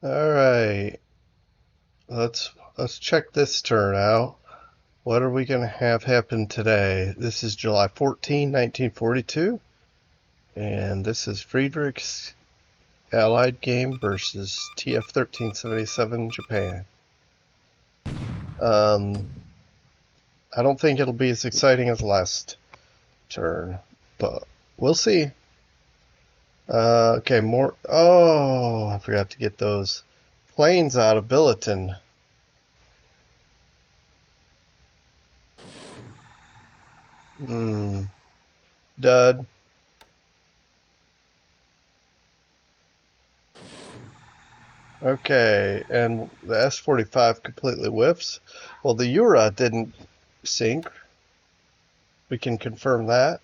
All right, let's check this turn out. What are we gonna have happen today? This is July 14, 1942, and this is Friedrich's Allied game versus TF-1377 Japan. Um, I don't think it'll be as exciting as last turn, but we'll see. Okay, more. Oh, I forgot to get those planes out of Billiton. Hmm. Dud. Okay, and the S-45 completely whiffs. Well, the Ura didn't sink. We can confirm that.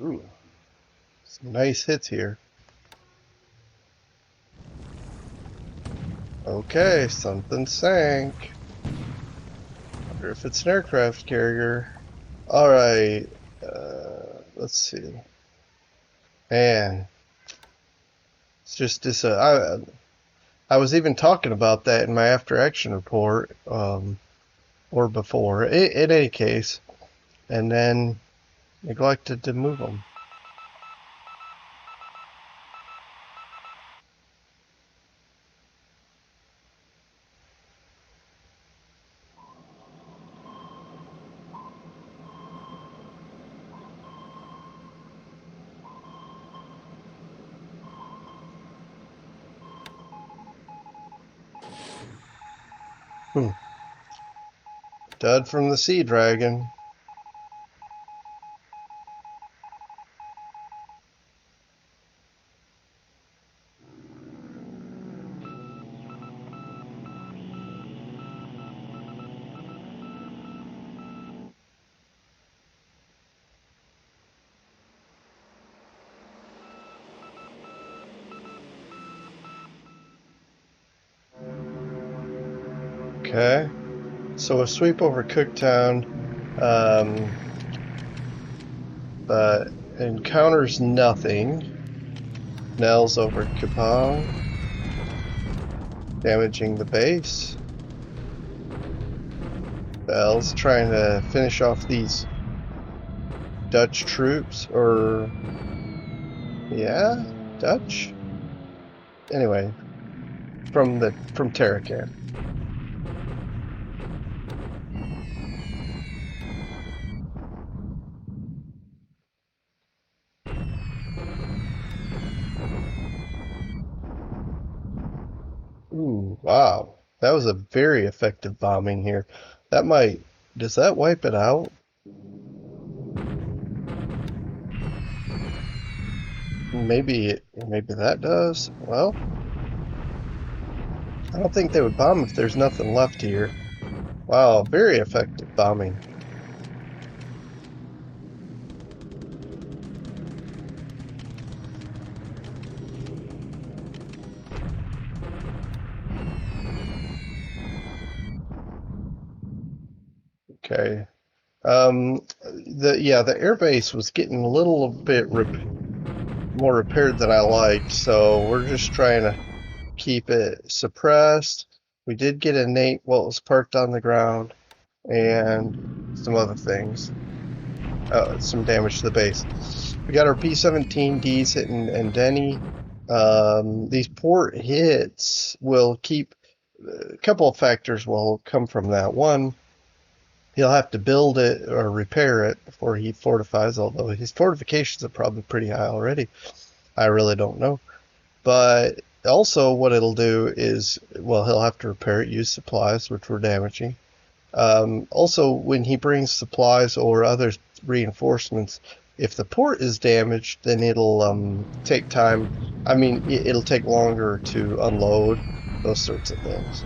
Ooh, some nice hits here. Okay, something sank. Wonder if it's an aircraft carrier. All right, let's see. Man, it's just this. I was even talking about that in my after action report, or before. In any case, and then neglected to move them. Hmm. Dud from the Sea Dragon. Okay. So a sweep over Cooktown, um, but encounters nothing. Nels over Kupang, damaging the base. Bell's trying to finish off these Dutch troops, or yeah, Dutch. Anyway, from Tarakan. Ooh, wow. That was a very effective bombing here. That might, does that wipe it out? Maybe that does. Well, I don't think they would bomb if there's nothing left here. Wow, very effective bombing. Okay. The airbase was getting a little bit more repaired than I liked, so we're just trying to keep it suppressed. We did get a Nate what was parked on the ground and some other things. Some damage to the base. We got our B-17Ds hitting and Denny. These port hits will keep. A couple of factors will come from that. One, he'll have to build it or repair it before he fortifies, although his fortifications are probably pretty high already. I really don't know. But also, what it'll do is, well, he'll have to repair it, use supplies, which were damaging. Also, when he brings supplies or other reinforcements, if the port is damaged, then it'll take time. I mean, it'll take longer to unload, those sorts of things.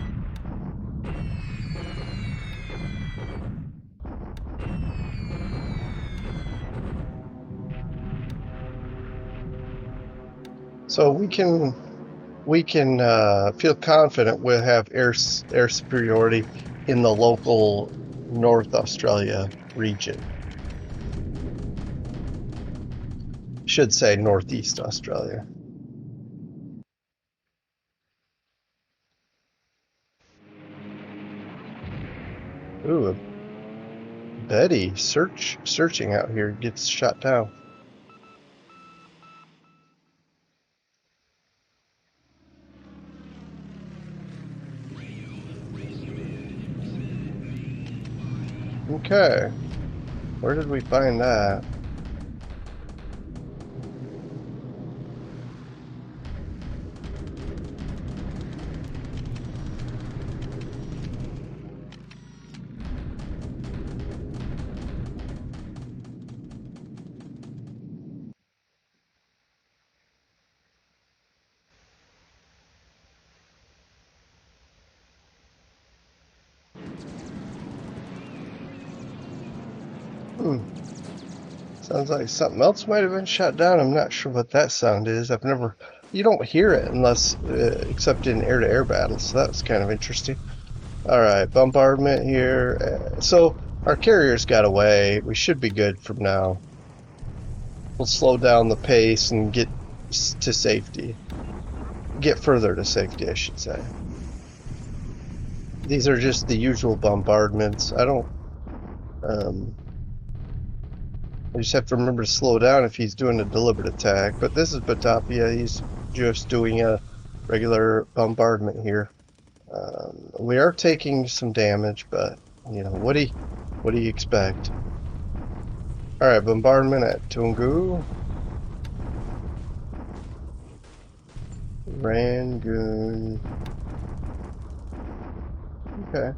So we can we can feel confident we'll have air superiority in the local North Australia region. Should say Northeast Australia. Ooh, Betty searching out here gets shot down. Okay, where did we find that? Hmm. Sounds like something else might have been shot down. I'm not sure what that sound is. You don't hear it unless, except in air-to-air battles. So that's kind of interesting. All right, bombardment here. So our carriers got away. We should be good from now. We'll slow down the pace and get to safety. Get further to safety, I should say. These are just the usual bombardments. Um, I just have to remember to slow down if he's doing a deliberate attack. But this is Batavia. He's just doing a regular bombardment here. We are taking some damage, but what do you expect? All right, bombardment at Tungu, Rangoon. Okay.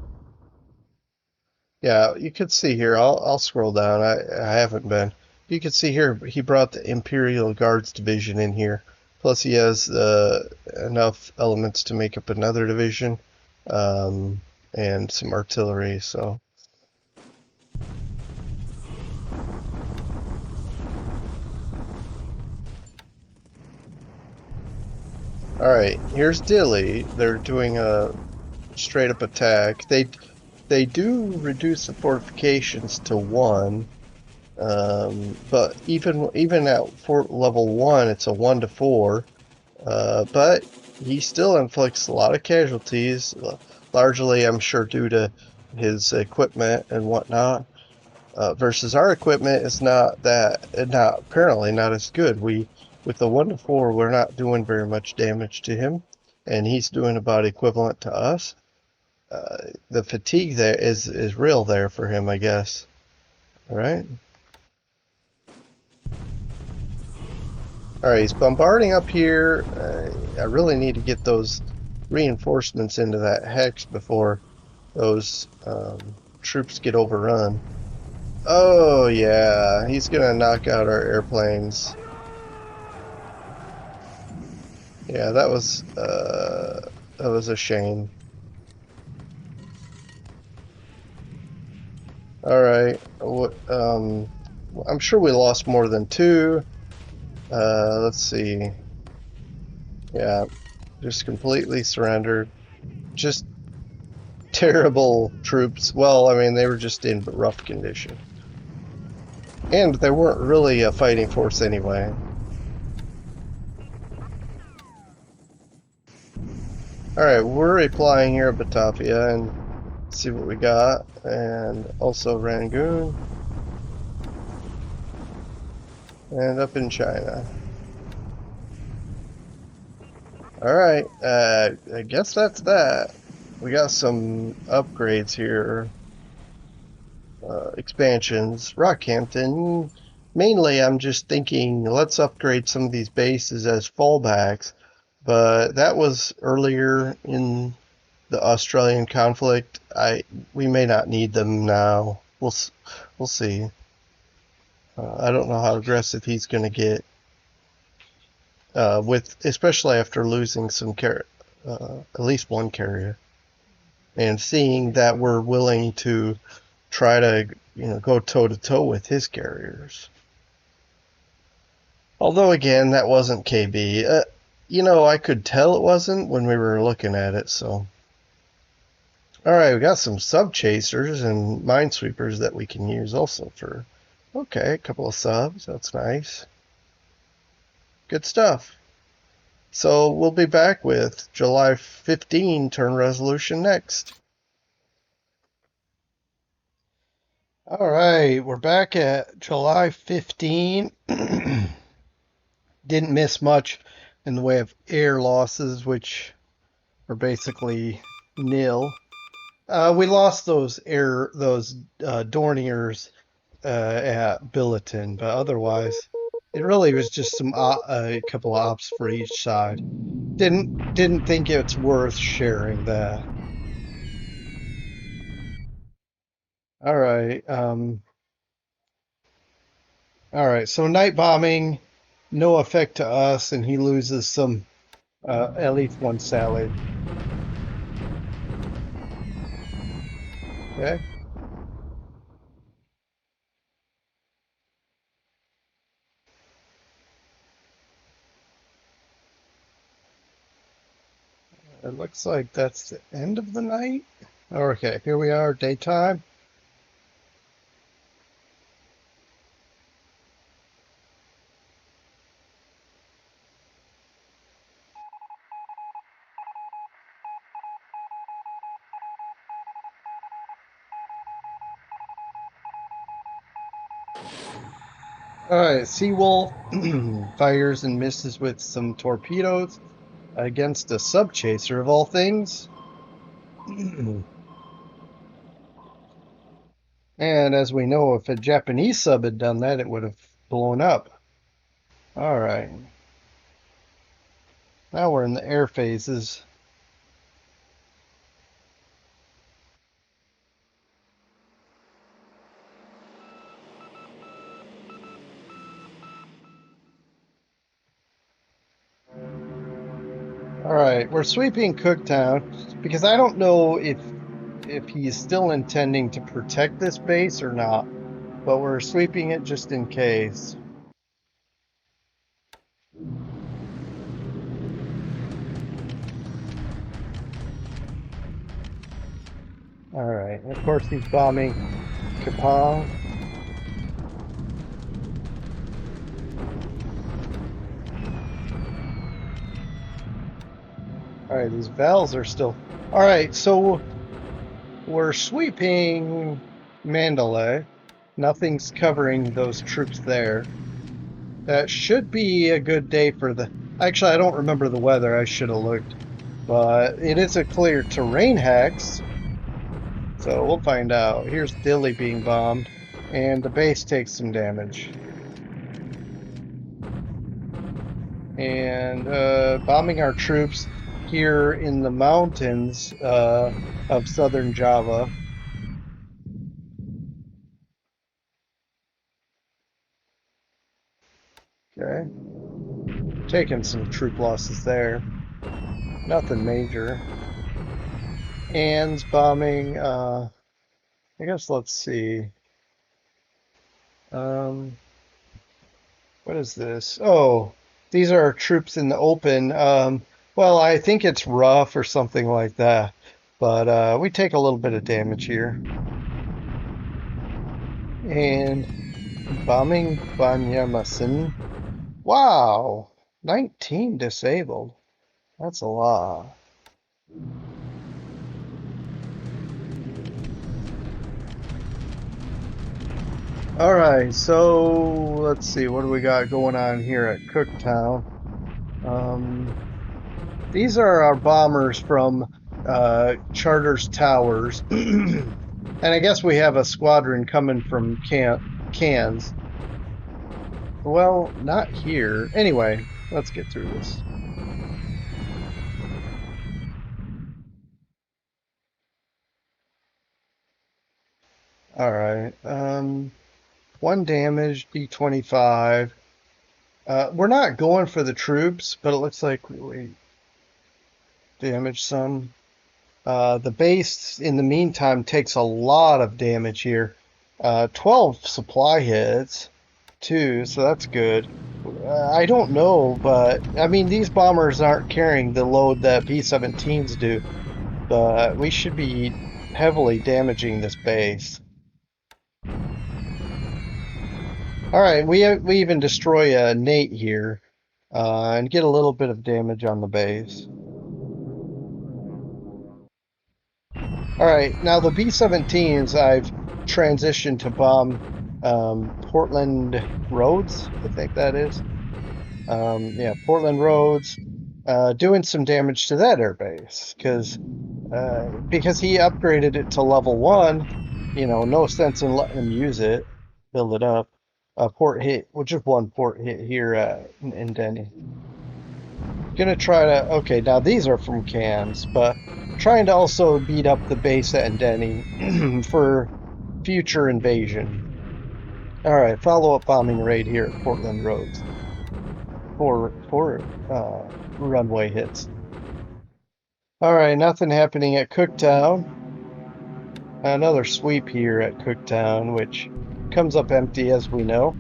Yeah, you could see here. I'll scroll down. I haven't been. You can see here he brought the Imperial Guards division in here. Plus he has enough elements to make up another division, and some artillery. So all right, here's Dilly. They're doing a straight up attack. They do reduce the fortifications to one. But even at fort level 1, it's a 1 to 4. But he still inflicts a lot of casualties, largely, I'm sure, due to his equipment and whatnot. Versus our equipment is not apparently not as good. With the 1 to 4, we're not doing very much damage to him, and he's doing about equivalent to us. The fatigue there is real there for him, I guess. All right. All right, he's bombarding up here. I really need to get those reinforcements into that hex before those troops get overrun. Oh yeah, he's gonna knock out our airplanes. Yeah, that was a shame. All right, I'm sure we lost more than two. Let's see. Yeah, just completely surrendered. Just terrible troops. Well, I mean, they were just in rough condition. And they weren't really a fighting force anyway. Alright, we're replying here at Batavia and see what we got. And also Rangoon. And up in China. Alright, I guess that's that. We got some upgrades here. Expansions. Rockhampton. Mainly, I'm just thinking, let's upgrade some of these bases as fallbacks. But that was earlier in the Australian conflict. We may not need them now. We'll see. I don't know how aggressive he's going to get, especially after losing at least one carrier, and seeing that we're willing to try to go toe to toe with his carriers. Although again, that wasn't KB. You know, I could tell it wasn't when we were looking at it, so. Alright, we got some sub chasers and minesweepers that we can use also for. Okay, a couple of subs, that's nice. Good stuff. So we'll be back with July 15 turn resolution next. Alright, we're back at July 15. Didn't miss much in the way of air losses, which are basically nil. We lost those Dorniers at Billeton, but otherwise, it really was just a couple of ops for each side. Didn't think it's worth sharing that. All right, all right. So night bombing, no effect to us, and he loses some, at least one salad. Okay. It looks like that's the end of the night. Okay, here we are, daytime. All right, Seawolf fires and misses with some torpedoes against a sub chaser of all things. And as we know, if a Japanese sub had done that, it would have blown up. All right, now we're in the air phases. All right, we're sweeping Cooktown because I don't know if he's still intending to protect this base or not, but we're sweeping it just in case. All right, and of course he's bombing Kapong. All right, these valves are still. All right, so we're sweeping Mandalay. Nothing's covering those troops there. That should be a good day for the. Actually, I don't remember the weather. I should have looked. But it is a clear terrain hex. So we'll find out. Here's Dilly being bombed. And the base takes some damage. And bombing our troops here in the mountains of southern Java. Okay. Taking some troop losses there. Nothing major. Anne's bombing. I guess let's see. Um, what is this? Oh, these are our troops in the open. Well, I think it's rough or something like that. But we take a little bit of damage here. And bombing Banyamasin. Wow, 19 disabled. That's a lot. All right, so let's see, what do we got going on here at Cooktown? These are our bombers from Charter's Towers. And I guess we have a squadron coming from Cairns. Well, not here. Anyway, let's get through this. All right. One damage, D25. We're not going for the troops, but it looks like we damaged some. The base, in the meantime, takes a lot of damage here. 12 supply hits, too, so that's good. I don't know, but I mean, these bombers aren't carrying the load that B-17s do, but we should be heavily damaging this base. All right, we even destroy a Nate here, and get a little bit of damage on the base. All right, now the B-17s I've transitioned to bomb Portland Roads, I think that is. Yeah, Portland Roads, doing some damage to that airbase because he upgraded it to level 1. You know, no sense in letting him use it, build it up. Port hit, well, just one port hit here in Denny. Gonna try to, okay, now these are from cans, but trying to also beat up the base at Denny for future invasion. All right, follow-up bombing raid here at Portland Roads. Four runway hits. All right, nothing happening at Cooktown. Another sweep here at Cooktown, which comes up empty as we know.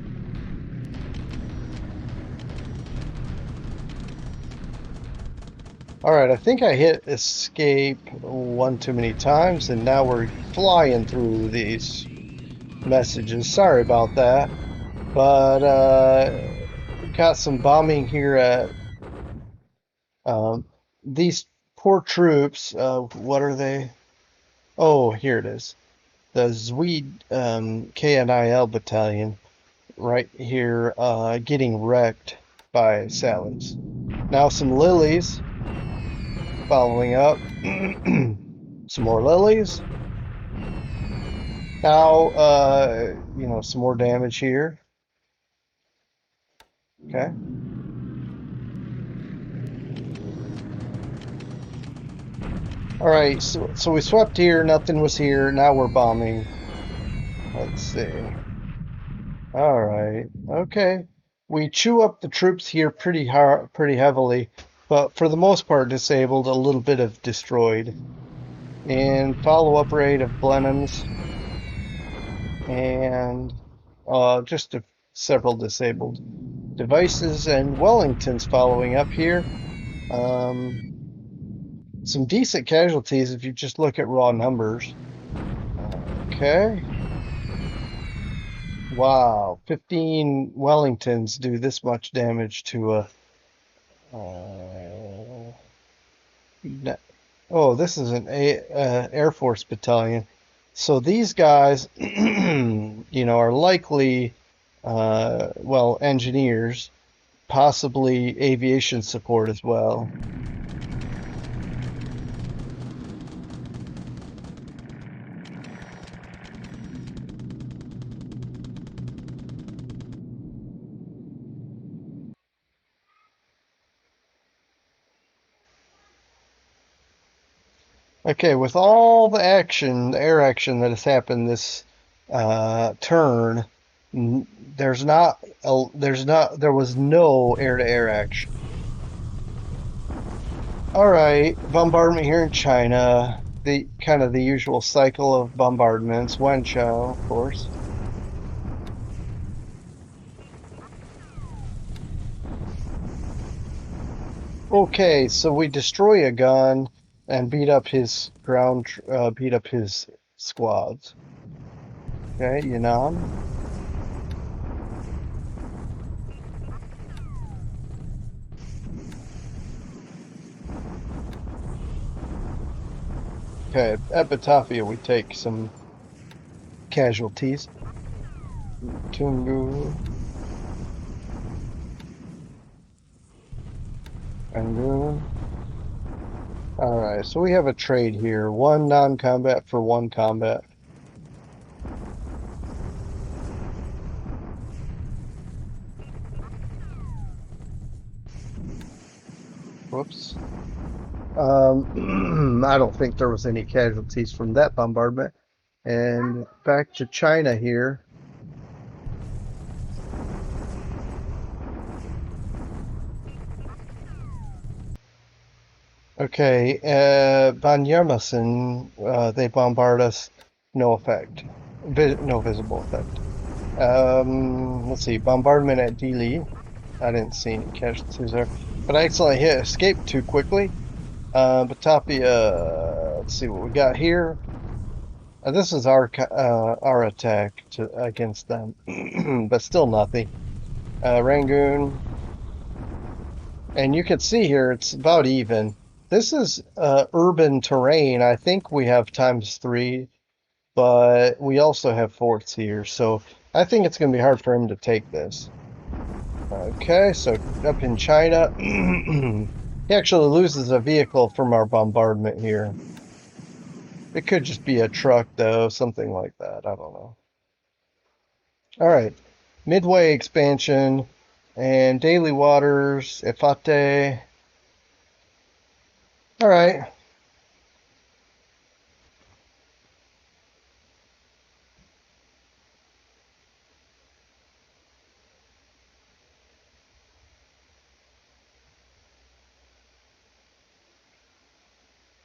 All right, I think I hit escape one too many times, and now we're flying through these messages. Sorry about that, but got some bombing here at um, these poor troops. What are they? Oh, here it is. The Zwede KNIL battalion right here getting wrecked by Sally's. Now some lilies following up. Some more lilies. Now, you know, some more damage here. Okay. All right, so we swept here, nothing was here. Now we're bombing. Let's see. All right. Okay. We chew up the troops here pretty hard, pretty heavily, but for the most part disabled, a little bit of destroyed. And follow-up raid of Blenheims and several disabled devices, and Wellington's following up here. Some decent casualties if you just look at raw numbers. Okay. Wow, 15 Wellingtons do this much damage to a. Oh, this is an Air Force battalion. So these guys, you know, are likely, well, engineers, possibly aviation support as well. Okay, with all the action, the air action that has happened this turn, there was no air-to-air action. All right, bombardment here in China, the kind of the usual cycle of bombardments. Wenzhou, of course. Okay, so we destroy a gun and beat up his squads. Okay, Yunnan. Okay, at Batavia we take some casualties. Tungu. Rangoon. Alright, so we have a trade here. One non-combat for one combat. Whoops. I don't think there was any casualties from that bombardment. And back to China here. Okay, Banyarmasan, they bombard us, no effect, no visible effect. Let's see, bombardment at Dili. I didn't see any casualties there, but I accidentally hit escape too quickly. Batavia, let's see what we got here. This is our attack against them, but still nothing. Rangoon, and you can see here it's about even. This is urban terrain. I think we have ×3, but we also have forts here, so I think it's going to be hard for him to take this. Okay, so up in China, he actually loses a vehicle from our bombardment here. It could just be a truck, though, something like that. I don't know. All right, Midway expansion and Daily Waters, Efate. All right.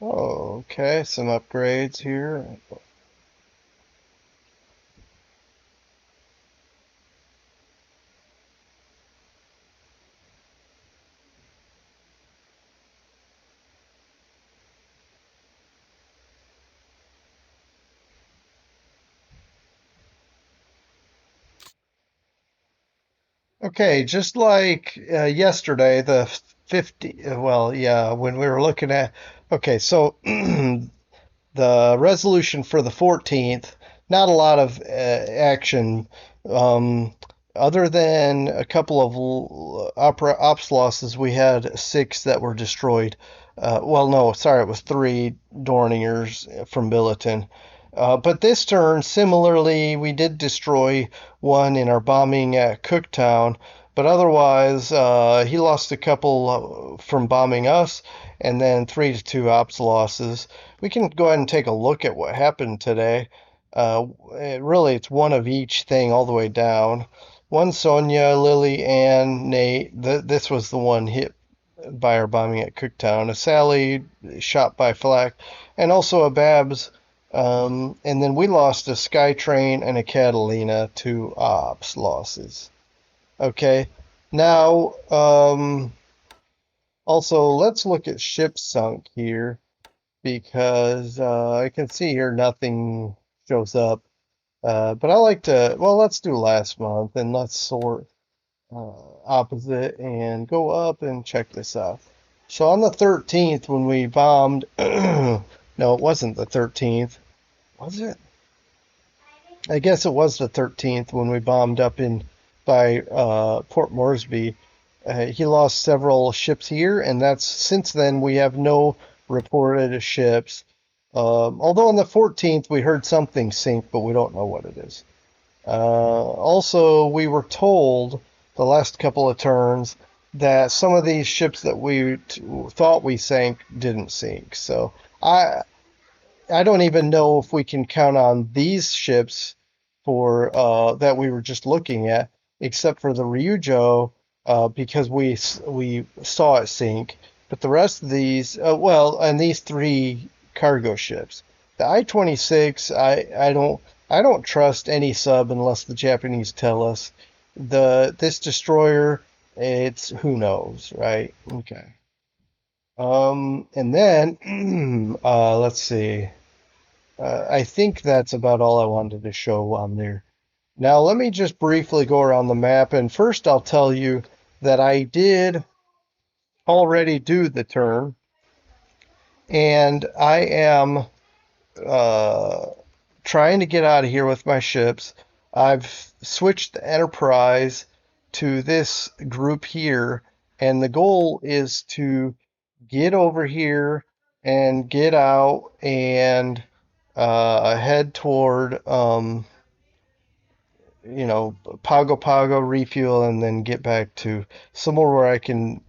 Oh, okay, some upgrades here. Okay, just like yesterday, the 50, well, yeah, when we were looking at, okay, so the resolution for the 14th, not a lot of action, um, other than a couple of ops losses. We had 6 that were destroyed. Well, no, sorry, it was 3 Dorningers from Billiton. But this turn, similarly, we did destroy one in our bombing at Cooktown, but otherwise, he lost a couple from bombing us, and then 3-2 ops losses. We can go ahead and take a look at what happened today. Really, it's one of each thing all the way down. One Sonia, Lily, and Nate. This was the one hit by our bombing at Cooktown. A Sally shot by flak, and also a Babs. And then we lost a Skytrain and a Catalina to ops losses. Okay. Now, also let's look at ship sunk here because I can see here nothing shows up. But I like to, well, let's do last month and let's sort opposite and go up and check this out. So on the 13th, when we bombed, no, it wasn't the 13th, was it? I guess it was the 13th when we bombed up in by Port Moresby. He lost several ships here, and that's since then we have no reported ships. Although on the 14th we heard something sink, but we don't know what it is. Also, we were told the last couple of turns that some of these ships that we thought we sank didn't sink. So I don't even know if we can count on these ships for that we were just looking at, except for the Ryujo, because we saw it sink. But the rest of these, well, and these 3 cargo ships, the I-26, I don't trust any sub unless the Japanese tell us. This destroyer, it's who knows, right? Okay. And then let's see. I think that's about all I wanted to show on there. Now, let me just briefly go around the map. And first, I'll tell you that I did already do the turn. And I am uh, trying to get out of here with my ships. I've switched the Enterprise to this group here. And the goal is to get over here and get out and head toward, Pago Pago, refuel, and then get back to somewhere where I can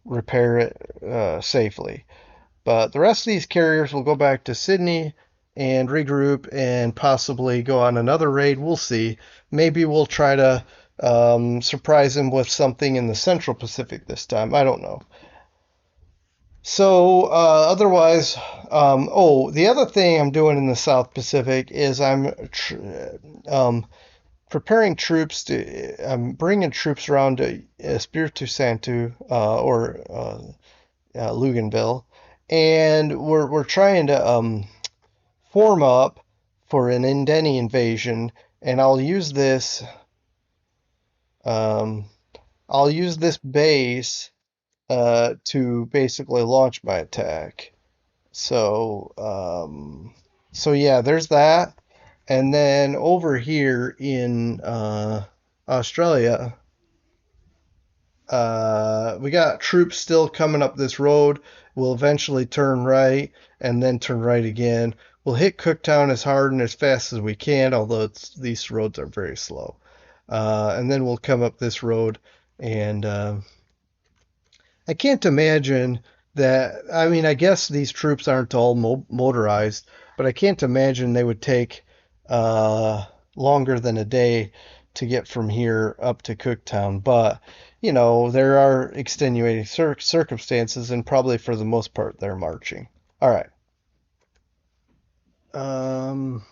repair it safely. But the rest of these carriers will go back to Sydney and regroup and possibly go on another raid. We'll see. Maybe we'll try to surprise them with something in the Central Pacific this time. I don't know. So, otherwise, the other thing I'm doing in the South Pacific is I'm preparing troops to. I'm bringing troops around to Espiritu Santo or Luganville, and we're trying to form up for an Indeni invasion, and um, I'll use this base to basically launch my attack. So so yeah, there's that. And then over here in Australia, we got troops still coming up this road. We'll eventually turn right and then turn right again. We'll hit Cooktown as hard and as fast as we can, although these roads are very slow. And then we'll come up this road, and I can't imagine that. I mean, I guess these troops aren't all motorized, but I can't imagine they would take uh, longer than a day to get from here up to Cooktown. But, there are extenuating circumstances, and probably for the most part, they're marching. All right. Um,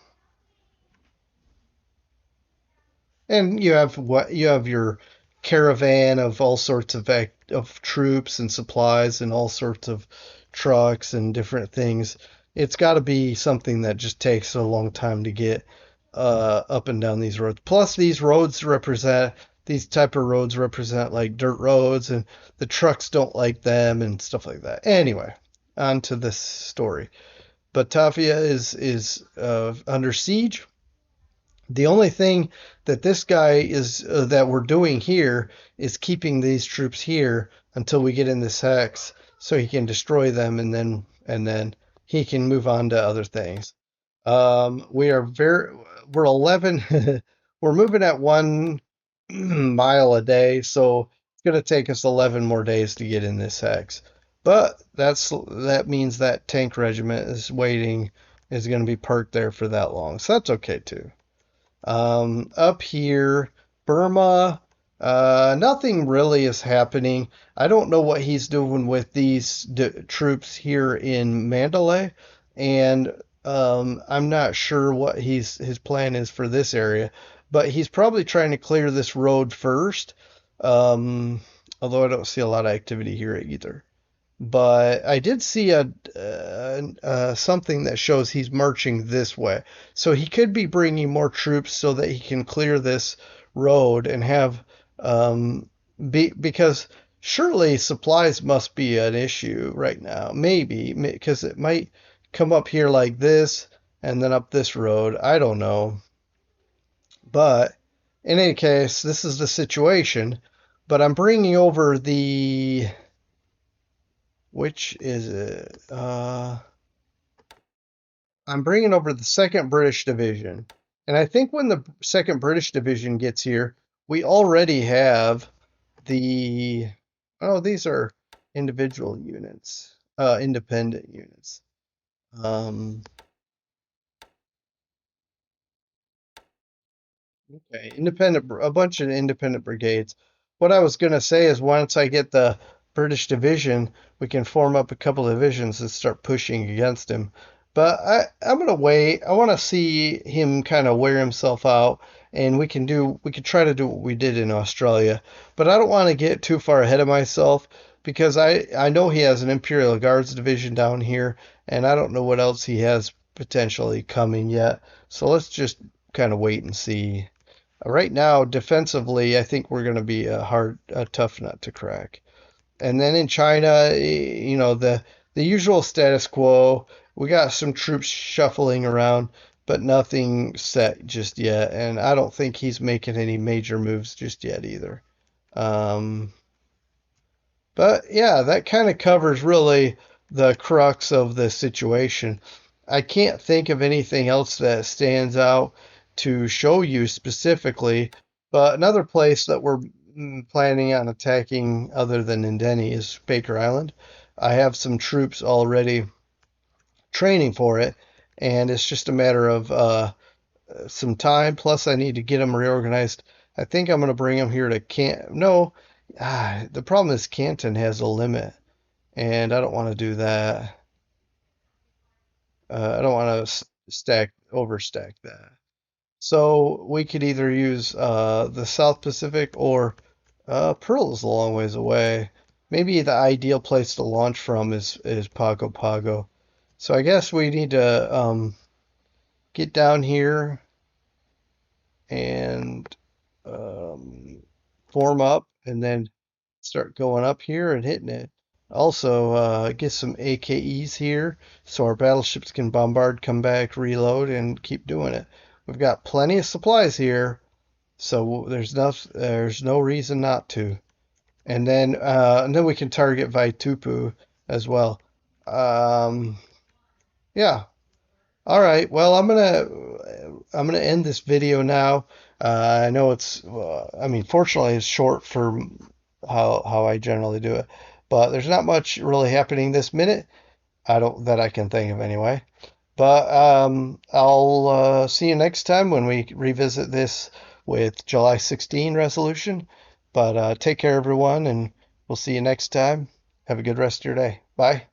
And you have your caravan of all sorts of troops and supplies and all sorts of trucks and different things. It's got to be something that just takes a long time to get up and down these roads. Plus, these type of roads represent like dirt roads, and the trucks don't like them and stuff like that. Anyway, on to this story. Batavia is under siege. The only thing that this guy is that we're doing here is keeping these troops here until we get in this hex, so he can destroy them, and then he can move on to other things. We're 11. We're moving at 1 mile a day, so it's gonna take us 11 more days to get in this hex. But that means that tank regiment is going to be parked there for that long, so that's okay too. Up here, Burma, nothing really is happening. I don't know what he's doing with these troops here in Mandalay, and I'm not sure what his plan is for this area, but he's probably trying to clear this road first. Um, Although I don't see a lot of activity here either. But I did see something that shows he's marching this way. So he could be bringing more troops so that he can clear this road and have because surely supplies must be an issue right now. Maybe because it might come up here like this and then up this road. I don't know. But in any case, this is the situation. But I'm bringing over the which is it? I'm bringing over the second British Division. And I think when the second British Division gets here, we already have the. Oh, these are individual units, independent units. Um, Okay, a bunch of independent brigades. What I was going to say is once I get the British division, we can form up a couple of divisions and start pushing against him. But I'm going to wait. I want to see him kind of wear himself out, and we could try to do what we did in Australia. But I don't want to get too far ahead of myself because I know he has an Imperial Guards division down here, and I don't know what else he has potentially coming yet. So let's just kind of wait and see. Right now, defensively, I think we're going to be a tough nut to crack. And then in China, the usual status quo. We got some troops shuffling around, but nothing set just yet. And I don't think he's making any major moves just yet either. Um, but yeah, that kind of covers really the crux of the situation. I can't think of anything else that stands out to show you specifically, but another place that we're planning on attacking other than Indeni is Baker Island. I have some troops already training for it, and it's just a matter of some time. Plus, I need to get them reorganized. I think I'm going to bring them here to Can. No, the problem is Canton has a limit, and I don't want to do that. I don't want to overstack that. So we could either use the South Pacific or Pearl is a long ways away. Maybe the ideal place to launch from is Pago Pago. So I guess we need to get down here and um, form up and then start going up here and hitting it. Also, get some AKEs here so our battleships can bombard, come back, reload, and keep doing it. We've got plenty of supplies here, so there's no reason not to. And then we can target Vaitupu as well. Um, yeah. All right. Well, I'm gonna end this video now. I know I mean, fortunately, it's short for how I generally do it, but there's not much really happening this minute. I don't that I can think of anyway. But I'll see you next time when we revisit this with July 16 resolution. But take care, everyone, and we'll see you next time. Have a good rest of your day. Bye.